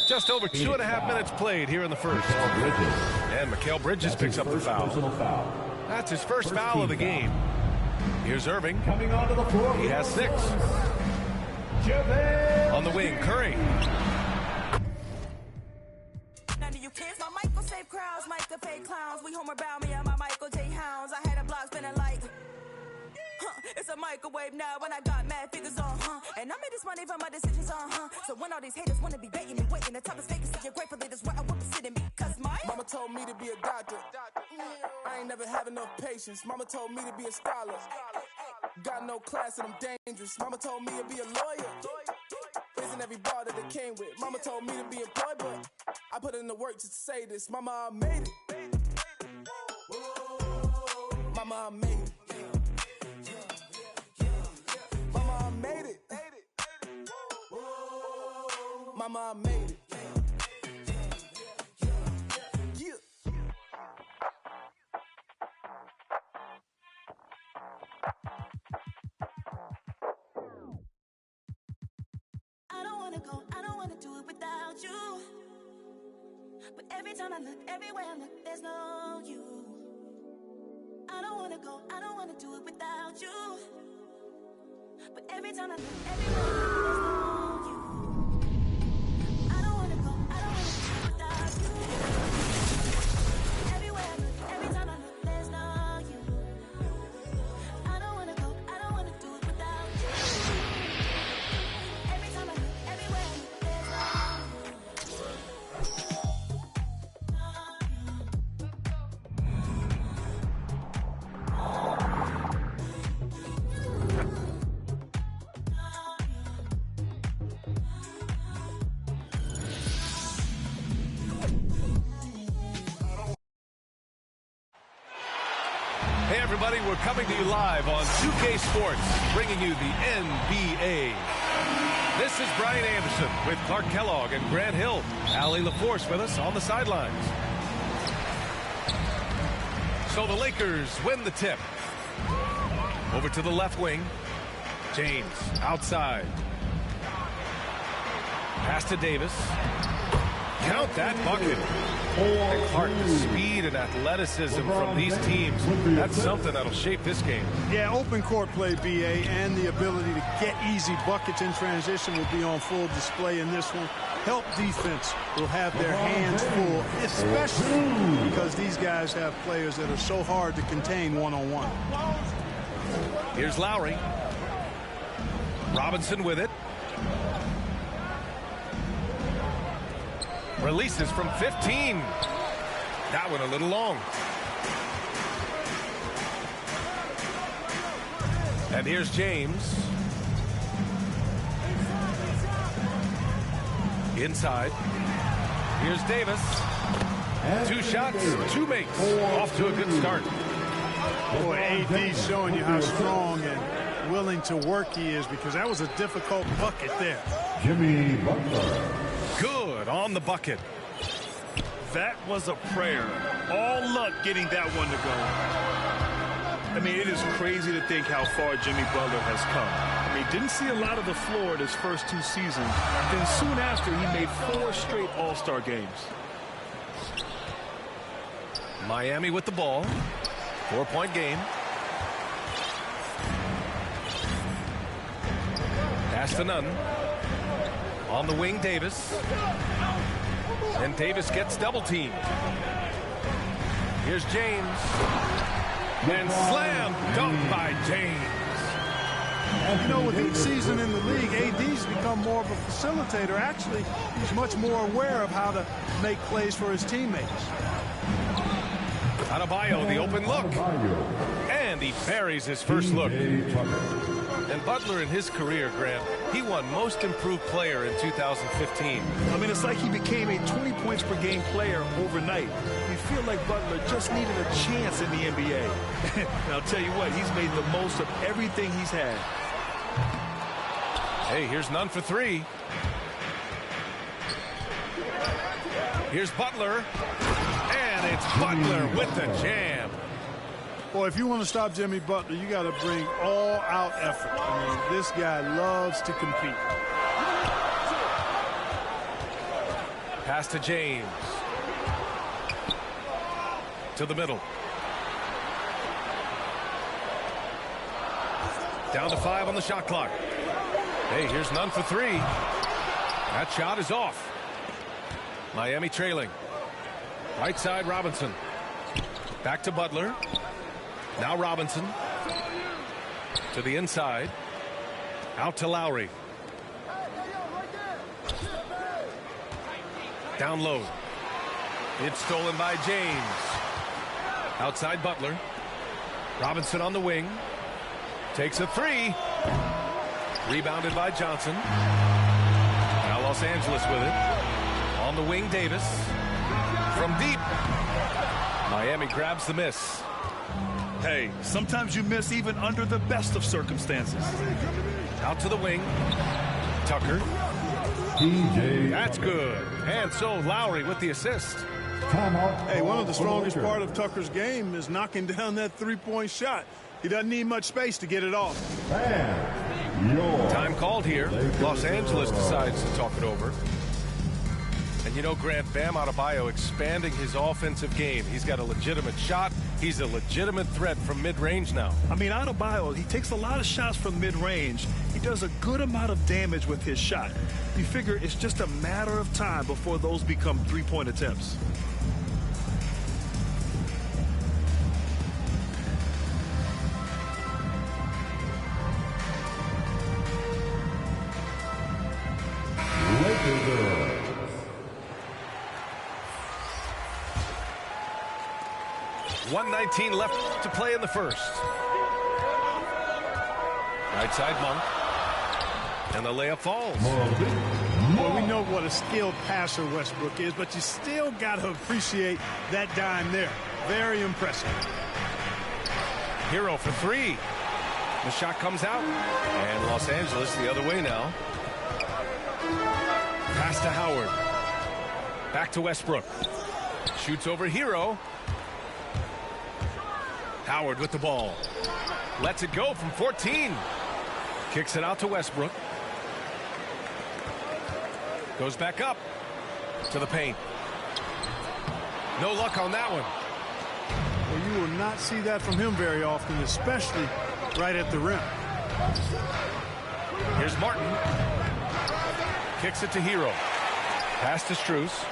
Just over 2.5 minutes played here in the first. And Mikal Bridges picks up the foul. That's his first foul of the game. Here's Irving. He has 6. On the wing, Curry. My Michael save crowds, Micah fake clowns. We home about me and my Michael J. Hounds. I had a block spinning like, it's a microwave now when I got mad figures on, and I made this money from my decisions on, So when all these haters wanna be baiting me, waiting, the top is fake, so you're grateful that is where I would be sitting because my mama told me to be a doctor. I ain't never had enough patience. Mama told me to be a scholar. Got no class and I'm dangerous. Mama told me to be a lawyer. Isn't every bar that they came with. Mama told me to be employed, but I put in the work just to say this. Mama, I made it. Mama, I made it. Mama, I made it. Mama, I made it. I don't wanna do it without you. But every time I look, everywhere I look, there's no you. I don't wanna go, I don't wanna do it without you. But every time I look, everywhere I look, there's no you. I don't wanna go, I don't wanna do it without you. Everywhere I look, every time I look, there's no you. I don't wanna go, I don't wanna do it without you. Every time I look, everywhere I look, there's no Hey everybody, we're coming to you live on 2K Sports, bringing you the NBA. This is Brian Anderson with Clark Kellogg and Grant Hill. Allie LaForce with us on the sidelines. So the Lakers win the tip. Over to the left wing. James outside. Pass to Davis. Count that bucket. And Clark, the speed and athleticism from these teams, that's something that'll shape this game. Yeah, open court play, BA, and the ability to get easy buckets in transition will be on full display in this one. Help defense will have their hands full, especially because these guys have players that are so hard to contain one-on-one. Here's Lowry. Robinson with it. Releases from 15. That one a little long. And here's James. Inside. Here's Davis. 2 shots, 2 makes. Off to a good start. Boy, AD's showing you how strong and willing to work he is, because that was a difficult bucket there. Jimmy Butler. Good on the bucket. That was a prayer. All luck getting that one to go. I mean, it is crazy to think how far Jimmy Butler has come. I mean, didn't see a lot of the floor in his first 2 seasons. Then soon after, he made 4 straight All-Star games. Miami with the ball. 4-point game. Pass to none. On the wing, Davis. And Davis gets double teamed. Here's James. And slam dunk by James. You know, with each season in the league, AD's become more of a facilitator. Actually, he's much more aware of how to make plays for his teammates. Adebayo, the open look. And he buries his first look. And Butler in his career, Grant, he won Most Improved Player in 2015. I mean, it's like he became a 20 points per game player overnight. You feel like Butler just needed a chance in the NBA. And I'll tell you what, he's made the most of everything he's had. Hey, here's none for 3. Here's Butler. And it's Butler with the jam. Boy, if you want to stop Jimmy Butler, you got to bring all-out effort. I mean, this guy loves to compete. Pass to James. To the middle. Down to 5 on the shot clock. Hey, here's none for 3. That shot is off. Miami trailing. Right side, Robinson. Back to Butler. Now Robinson. To the inside. Out to Lowry. Down low. It's stolen by James. Outside Butler. Robinson on the wing. Takes a 3. Rebounded by Johnson. Now Los Angeles with it. On the wing, Davis. From deep. Miami grabs the miss. Hey, sometimes you miss even under the best of circumstances. Out to the wing. Tucker. That's good. And so Lowry with the assist. Hey, one of the strongest part of Tucker's game is knocking down that 3-point shot. He doesn't need much space to get it off. Time called here. Los Angeles decides to talk it over. And you know, Grant, Bam Adebayo expanding his offensive game. He's got a legitimate shot. He's a legitimate threat from mid-range now. I mean, Adebayo, he takes a lot of shots from mid-range. He does a good amount of damage with his shot. You figure it's just a matter of time before those become 3-point attempts. .119 left to play in the first. Right side, Monk. And the layup falls. Well, we know what a skilled passer Westbrook is, but you still got to appreciate that dime there. Very impressive. Hero for 3. The shot comes out. And Los Angeles the other way now. Pass to Howard. Back to Westbrook. Shoots over Hero. Howard with the ball. Lets it go from 14. Kicks it out to Westbrook. Goes back up to the paint. No luck on that one. Well, you will not see that from him very often, especially right at the rim. Here's Martin. Kicks it to Hero. Pass to Strus.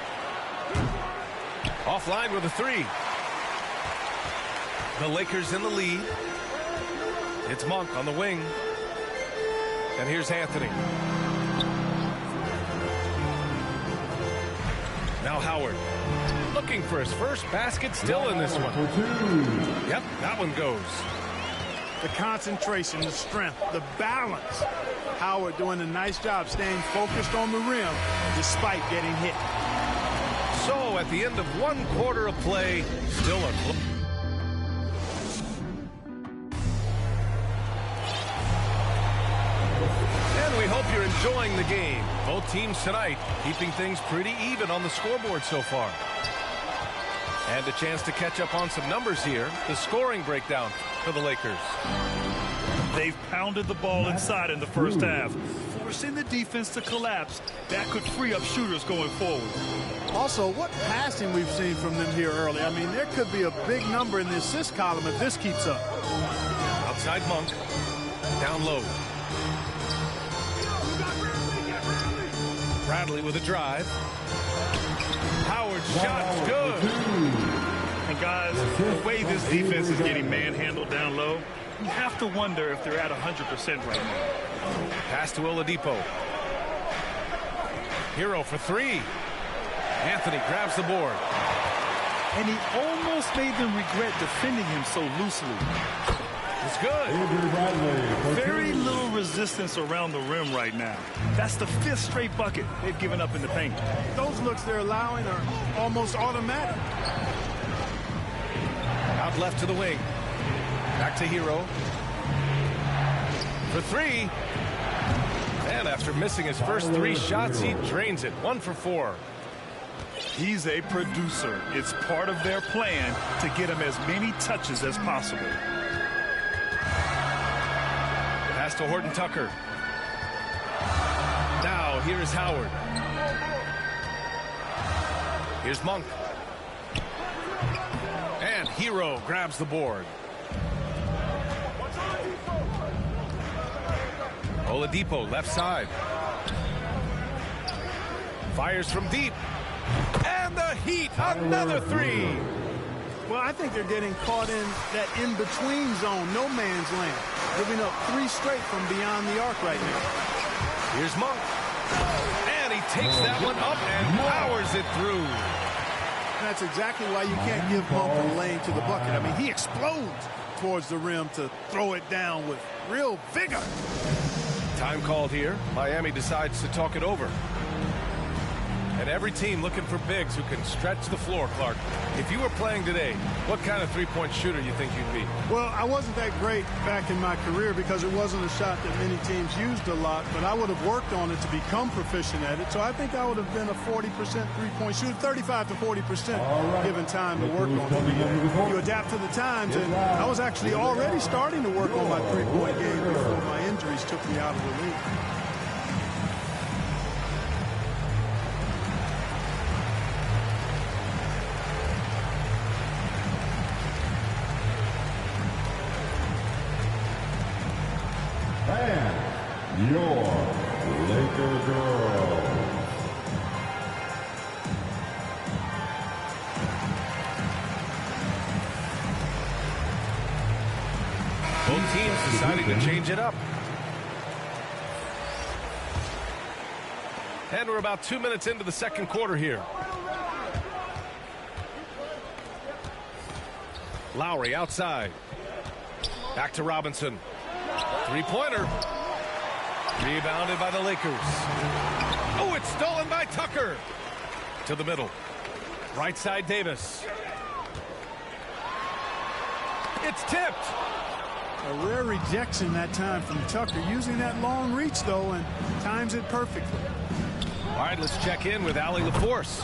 Offline with a 3. The Lakers in the lead. It's Monk on the wing. And here's Anthony. Now Howard. Looking for his first basket still in this one. Yep, that one goes. The concentration, the strength, the balance. Howard doing a nice job staying focused on the rim despite getting hit. So at the end of 1 quarter of play, still a close. And we hope you're enjoying the game. Both teams tonight keeping things pretty even on the scoreboard so far. And a chance to catch up on some numbers here. The scoring breakdown. for the Lakers. They've pounded the ball inside in the first half, forcing the defense to collapse. That could free up shooters going forward. Also, what passing we've seen from them here early. I mean, there could be a big number in the assist column if this keeps up. Outside Monk. Down low. Bradley with a drive. Howard's shot's good. And guys, the way this defense is getting manhandled down low, you have to wonder if they're at 100% right now. Pass to Oladipo. Hero for three. Anthony grabs the board. And he almost made them regret defending him so loosely. It's good. Very little resistance around the rim right now. That's the 5th straight bucket they've given up in the paint. Those looks they're allowing are almost automatic. Out left to the wing. Back to Hero. For three. And after missing his first 3 shots, he drains it. 1 for 4. He's a producer. It's part of their plan to get him as many touches as possible. Pass to Horton Tucker. Now here is Howard. Here's Monk. And Hero grabs the board. Oladipo left side. Fires from deep. And the Heat, another 3. Well, I think they're getting caught in that in-between zone, no man's land, giving up 3 straight from beyond the arc right now. Here's Monk. And he takes that one up and powers it through. That's exactly why you can't give Monk a lane to the bucket. I mean, he explodes towards the rim to throw it down with real vigor. Time called here. Miami decides to talk it over. And every team looking for bigs who can stretch the floor, Clark. If you were playing today, what kind of three-point shooter you think you'd be? Well, I wasn't that great back in my career because it wasn't a shot that many teams used a lot, but I would have worked on it to become proficient at it. So I think I would have been a 40% three-point shooter, 35 to 40% given time to work on it. You adapt to the times, and I was actually already starting to work on my three-point game before my injuries took me out of the league. And your Laker girls. Both teams deciding to change it up. And we're about 2 minutes into the second quarter here. Lowry outside. Back to Robinson. Three-pointer. Rebounded by the Lakers. Oh, it's stolen by Tucker. To the middle. Right side Davis. It's tipped. A rare rejection that time from Tucker, using that long reach, though, and times it perfectly. All right, let's check in with Allie LaForce.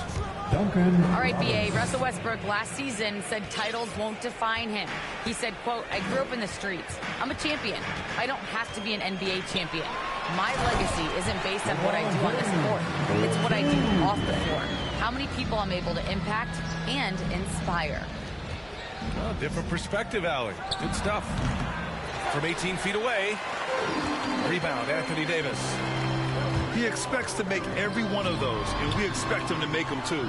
Duncan. All right, BA. Russell Westbrook last season said titles won't define him. He said, quote, I grew up in the streets. I'm a champion. I don't have to be an NBA champion. My legacy isn't based on what I do on the court. It's what I do off the court. How many people I'm able to impact and inspire. Oh, different perspective, Allie. Good stuff. From 18 feet away. Rebound, Anthony Davis. He expects to make every one of those, and we expect him to make them too.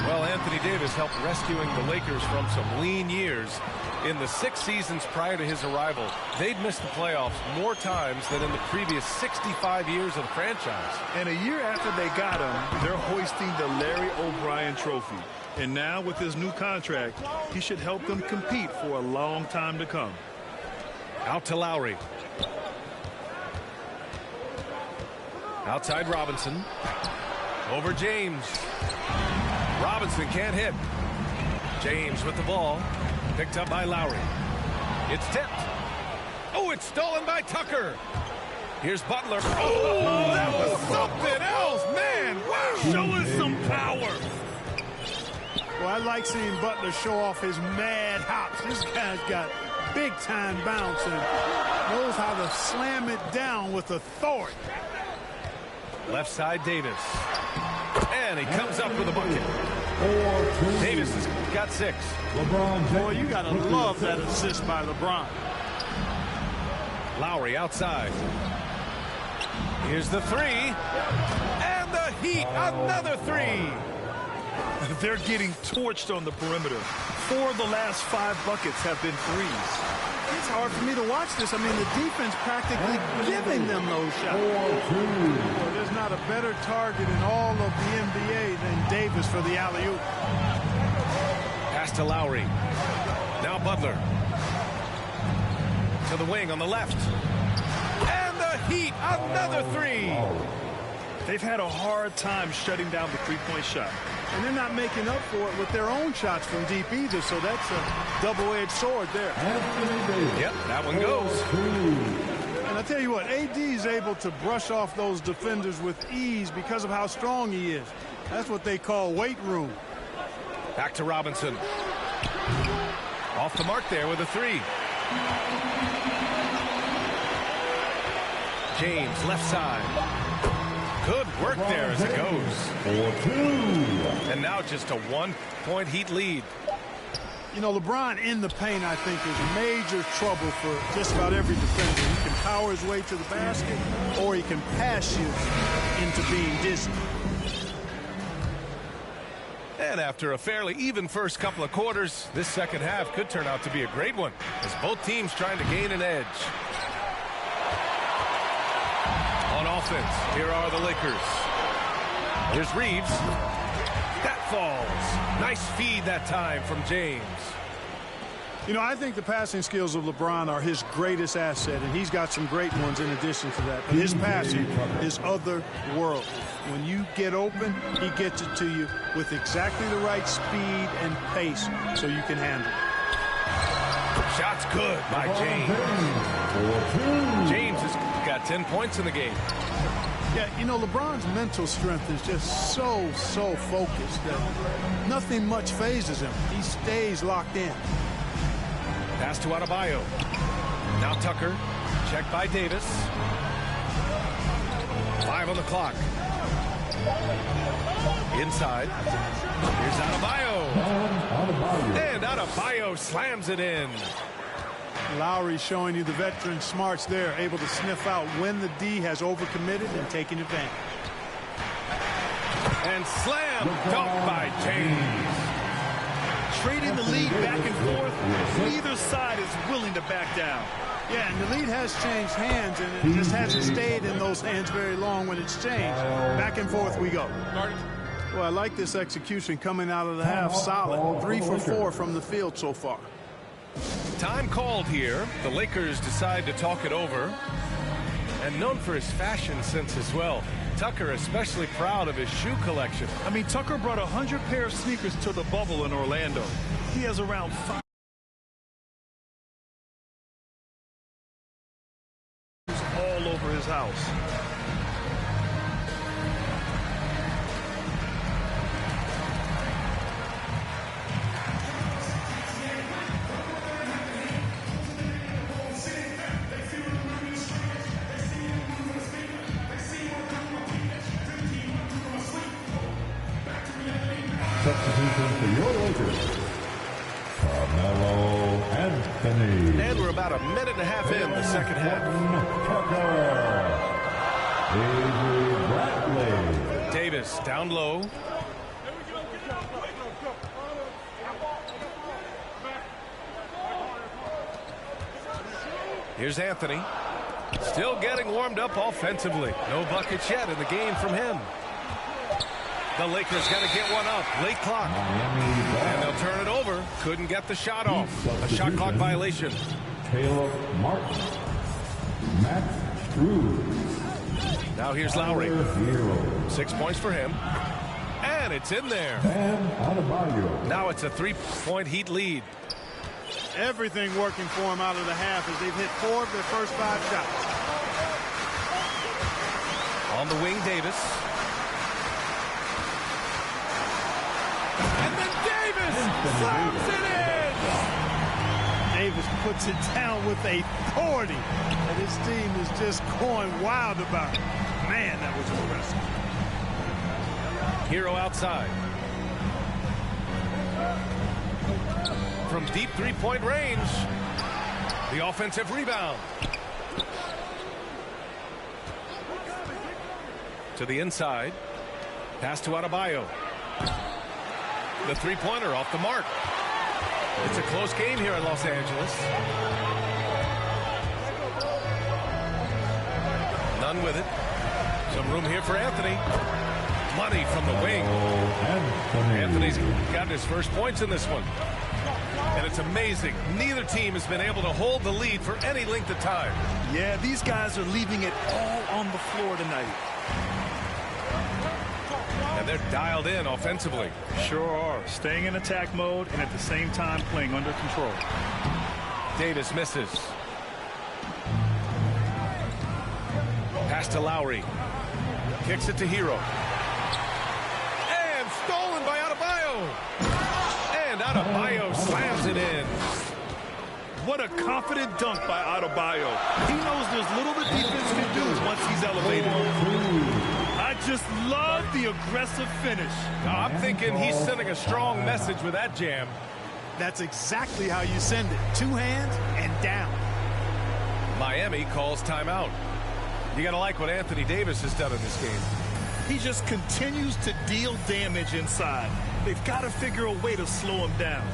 Well, Anthony Davis helped rescuing the Lakers from some lean years. In the 6 seasons prior to his arrival, they'd missed the playoffs more times than in the previous 65 years of the franchise. And a year after they got him, they're hoisting the Larry O'Brien Trophy. And now with his new contract, he should help them compete for a long time to come. Out to Lowry. Outside Robinson. Over James. Robinson can't hit. James with the ball. Picked up by Lowry. It's tipped. Oh, it's stolen by Tucker. Here's Butler. Oh, that was something else, man. Wow. Show us some power. Well, I like seeing Butler show off his mad hops. This guy's got big-time bounce and knows how to slam it down with authority. Left side, Davis. And he comes up with a bucket. Davis has got 6. Boy, you got to love that assist by LeBron. Lowry outside. Here's the 3. And the Heat, another 3. They're getting torched on the perimeter. 4 of the last 5 buckets have been threes. It's hard for me to watch this. I mean, the defense practically giving them those shots. Well, there's not a better target in all of the NBA than Davis for the alley-oop. Pass to Lowry. Now Butler. To the wing on the left. And the Heat, another 3. They've had a hard time shutting down the three-point shot. And they're not making up for it with their own shots from deep either, so that's a double-edged sword there. Yep, that one goes. And I tell you what, AD is able to brush off those defenders with ease because of how strong he is. That's what they call weight room. Back to Robinson. Off the mark there with a 3. James, left side. Good work there as it goes. 4-2. And now just a 1-point Heat lead. You know, LeBron in the paint, I think, is major trouble for just about every defender. He can power his way to the basket, or he can pass you into being dizzy. And after a fairly even first couple of quarters, this second half could turn out to be a great one, as both teams trying to gain an edge. On offense, here are the Lakers. Here's Reeves. That falls. Nice feed that time from James. You know, I think the passing skills of LeBron are his greatest asset, and he's got some great ones in addition to that. But his passing is otherworldly. When you get open, he gets it to you with exactly the right speed and pace so you can handle it. Shot's good by James. James has got 10 points in the game. Yeah, you know, LeBron's mental strength is just so focused that nothing much phases him. He stays locked in. Pass to Adebayo. Now Tucker. Checked by Davis. 5 on the clock. Inside. Here's Adebayo. And Adebayo slams it in. Lowry showing you the veteran smarts there, able to sniff out when the D has overcommitted and taking advantage. And slam dunk by James. Trading the lead back and forth, neither side is willing to back down. Yeah, and the lead has changed hands, and it just hasn't stayed in those hands very long when it's changed. Back and forth we go. Well, I like this execution coming out of the half solid. 3 for 4 from the field so far. Time called here. The Lakers decide to talk it over. And known for his fashion sense as well. Tucker especially proud of his shoe collection. I mean, Tucker brought 100 pair of sneakers to the bubble in Orlando. He has around 5 all over his house. Substitution for your Lakers, Carmelo Anthony. And we're about a minute and a half in the second half. Tucker. Avery Bradley. Davis down low. Here's Anthony. Still getting warmed up offensively. No buckets yet in the game from him. The Lakers got to get one up. Late clock. And they'll turn it over. Couldn't get the shot off. A shot clock violation. Caleb Martin. Max Struz. Now here's Lowry. 6 points for him. And it's in there. Now it's a 3-point Heat lead. Everything working for him out of the half as they've hit 4 of their first 5 shots. On the wing, Davis. And then Slams it in! Davis puts it down with authority. And his team is just going wild about it. Man, that was impressive. Hero outside. From deep three-point range. The offensive rebound. To the inside. Pass to Adebayo. The three-pointer off the mark. It's a close game here in Los Angeles. None with it. Some room here for Anthony. Money from the wing. Anthony's gotten his first points in this one. And it's amazing. Neither team has been able to hold the lead for any length of time. Yeah, these guys are leaving it all on the floor tonight. And they're dialed in offensively. Sure are. Staying in attack mode and at the same time playing under control. Davis misses. Pass to Lowry. Kicks it to Hero. And stolen by Adebayo. And Adebayo slams it in. What a confident dunk by Adebayo. He knows there's little the defense can do once he's elevated. I just love the aggressive finish. I'm thinking he's sending a strong message with that jam. That's exactly how you send it. Two hands and down. Miami calls timeout. You got to like what Anthony Davis has done in this game. He just continues to deal damage inside. They've got to figure a way to slow him down.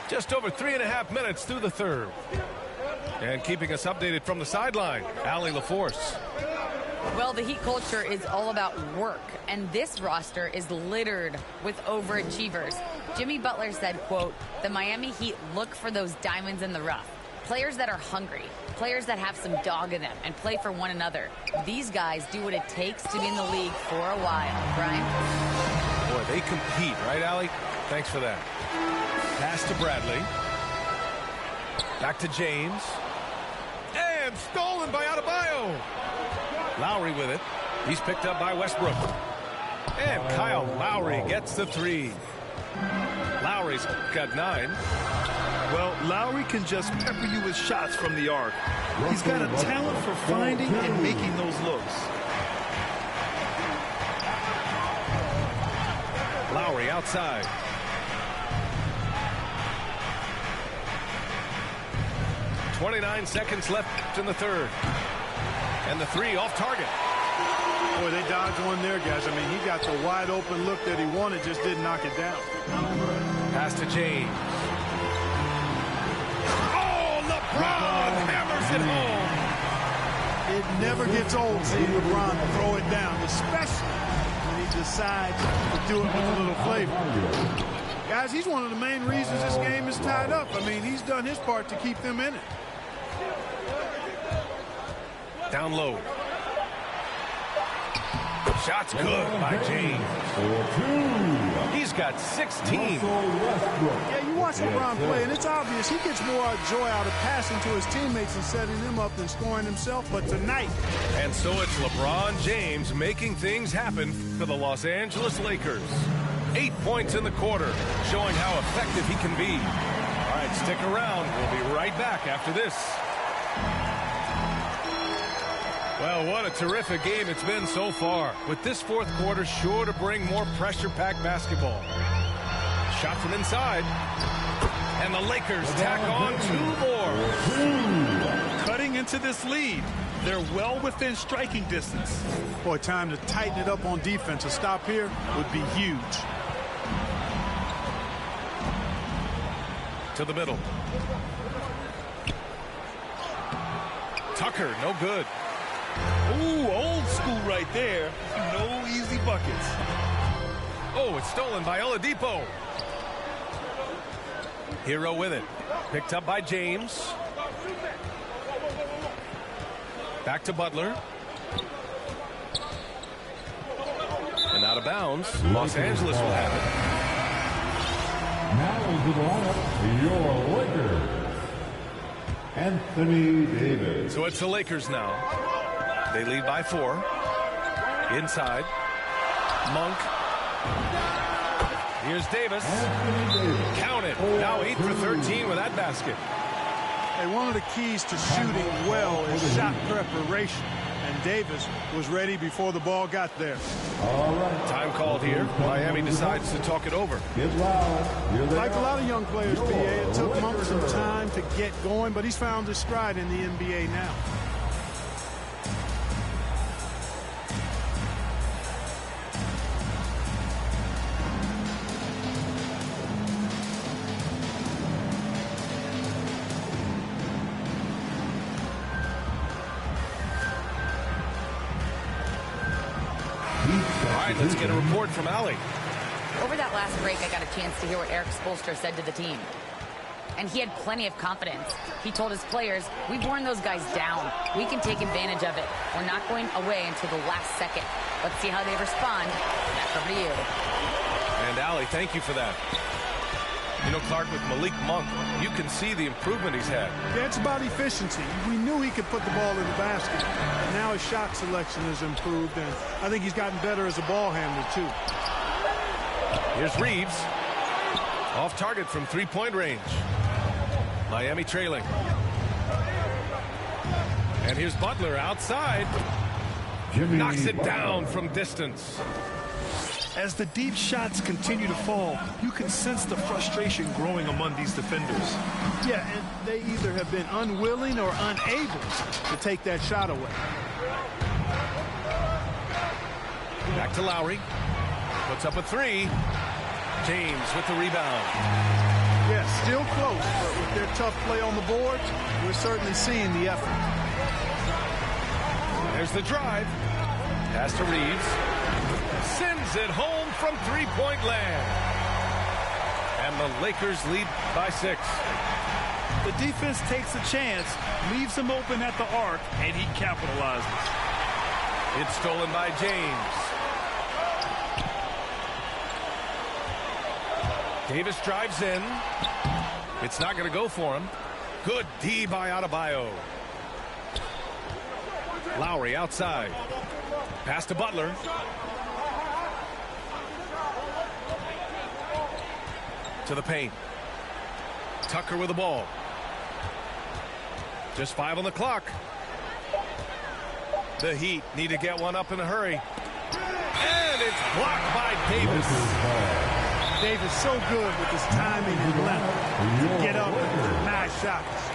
Just over 3.5 minutes through the third. And keeping us updated from the sideline, Allie LaForce. Well, the Heat culture is all about work, and this roster is littered with overachievers. Jimmy Butler said, quote, "The Miami Heat look for those diamonds in the rough. Players that are hungry, players that have some dog in them and play for one another. These guys do what it takes to be in the league for a while." Brian? Boy, they compete, right, Allie? Thanks for that. Pass to Bradley. Back to James. And stolen by Adebayo. Lowry with it. He's picked up by Westbrook. And Kyle Lowry gets the three. Lowry's got 9. Well, Lowry can just pepper you with shots from the arc. He's got a talent for finding and making those looks. Lowry outside. .29 seconds left in the third. And the three off target. Boy, they dodged one there, guys. I mean, he got the wide open look that he wanted, just didn't knock it down. Pass to James. Oh, LeBron hammers it home. It never gets old seeing LeBron throw it down, especially when he decides to do it with a little flavor. Guys, he's one of the main reasons this game is tied up. I mean, he's done his part to keep them in it. Down low. Shot's good by James. He's got 16. Yeah, you watch LeBron play, and it's obvious he gets more joy out of passing to his teammates and setting them up than scoring himself. But tonight. And so it's LeBron James making things happen for the Los Angeles Lakers. 8 points in the quarter, showing how effective he can be. All right, stick around. We'll be right back after this. Well, what a terrific game it's been so far, with this fourth quarter sure to bring more pressure-packed basketball. Shot from inside, and the Lakers tack on 2 more. Cutting into this lead, they're well within striking distance. Boy, time to tighten it up on defense. A stop here would be huge. To the middle. Tucker, no good. Ooh, old school right there. No easy buckets. Oh, it's stolen by Oladipo. Hero with it. Picked up by James. Back to Butler. And out of bounds. Los Angeles will have it. Now into the lineup, your Lakers, Anthony Davis. So it's the Lakers now. They lead by 4. Inside. Monk. Here's Davis. Count it. Now 8 for 13 with that basket. Hey, one of the keys to shooting well is shot preparation. And Davis was ready before the ball got there. All right. Time called here. Miami decides to talk it over. Like a lot of young players, BA, it took Monk some time to get going, but he's found his stride in the NBA now. All right, let's get a report from Ali. Over that last break, I got a chance to hear what Eric Spoelstra said to the team. And he had plenty of confidence. He told his players, we've worn those guys down. We can take advantage of it. We're not going away until the last second. Let's see how they respond. Back over to you. And Ali, thank you for that. You know, Clark, with Malik Monk, you can see the improvement he's had. Yeah, it's about efficiency. We knew he could put the ball in the basket. Now his shot selection has improved, and I think he's gotten better as a ball handler, too. Here's Reeves. Off target from three-point range. Miami trailing. And here's Butler outside. Knocks it down from distance. As the deep shots continue to fall, you can sense the frustration growing among these defenders. Yeah, and they either have been unwilling or unable to take that shot away. Back to Lowry. Puts up a 3. James with the rebound. Yeah, still close, but with their tough play on the board, we're certainly seeing the effort. There's the drive. Pass to Reeves. Sends it home from three-point land. And the Lakers lead by 6. The defense takes a chance, leaves him open at the arc, and he capitalizes. It's stolen by James. Davis drives in. It's not going to go for him. Good D by Adebayo. Lowry outside. Pass to Butler. To the paint. Tucker with the ball. Just 5 on the clock. The Heat need to get one up in a hurry. And it's blocked by Davis. Davis so good with his timing and length. Get up and nice shots.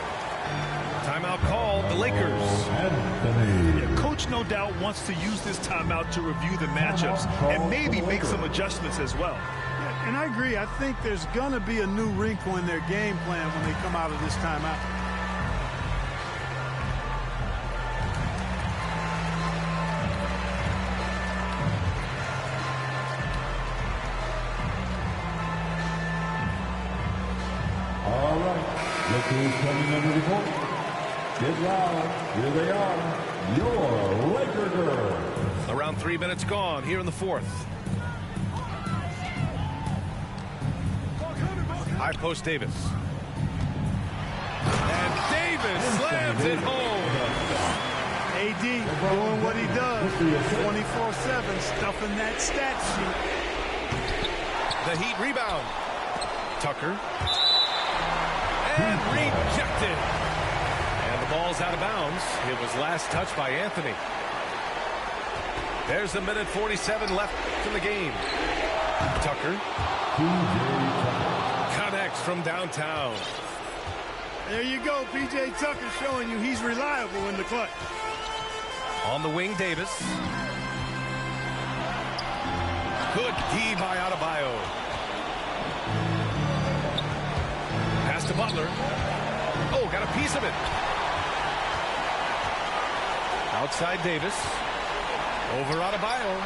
Timeout called, the Lakers. Yeah, coach no doubt wants to use this timeout to review the matchups and maybe make some adjustments as well. Yeah, and I agree. I think there's going to be a new wrinkle in their game plan when they come out of this timeout. All right. Look who's coming under the court. Get loud. Here they are. Your Laker girls. Around 3 minutes gone here in the 4th. High post Davis. And Davis slams it home. AD doing what he does. 24/7, stuffing that stat sheet. The Heat rebound. Tucker. And rejected. And the ball's out of bounds. It was last touched by Anthony. There's a minute 47 left in the game. Tucker. Connects from downtown. There you go, P.J. Tucker showing you he's reliable in the clutch. On the wing, Davis. Good D by Adebayo. Pass to Butler. Oh, got a piece of it. Outside Davis. Over Adebayo.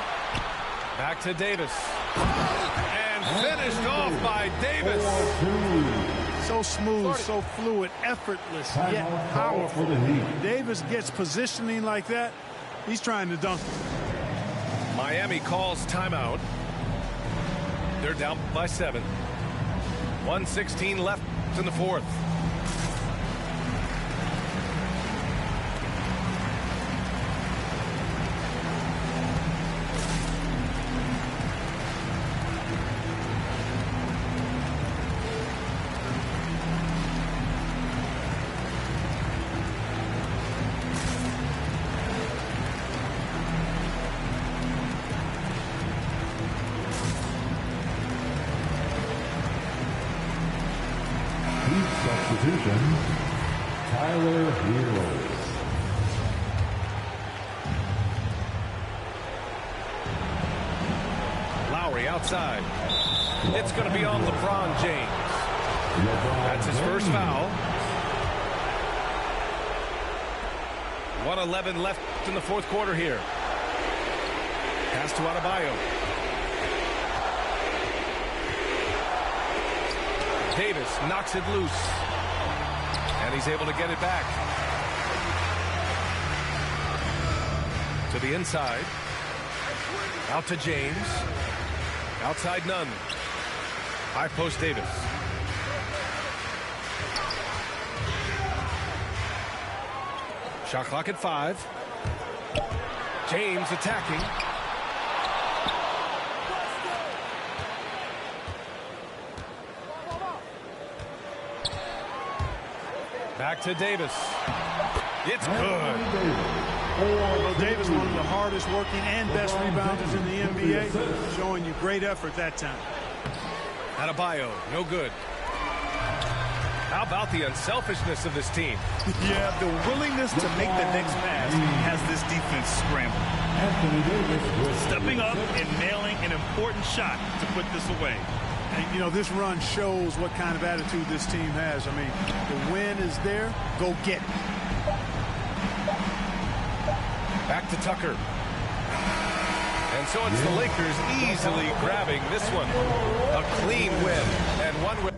Back to Davis. And finished off by Davis. So smooth, so fluid, effortless, yet powerful. Davis gets positioning like that, he's trying to dunk. Miami calls timeout. They're down by 7. 1:16 left in the 4th. substitution, Tyler Hero. Lowry outside. It's going to be on LeBron James. That's his first foul. 1:11 left in the fourth quarter here. Pass to Adebayo. Davis knocks it loose. And he's able to get it back. To the inside. Out to James. Outside none. High post Davis. Shot clock at 5. James attacking. Back to Davis. It's good. Although Davis, one of the hardest working and best rebounders in the NBA, showing you great effort that time. Adebayo, no good. How about the unselfishness of this team? Yeah, the willingness to make the next pass has this defense scrambled. Stepping up and nailing an important shot to put this away. And, you know, this run shows what kind of attitude this team has. I mean, the win is there. Go get it. Back to Tucker. And so it's the Lakers easily grabbing this one. A clean win and one win.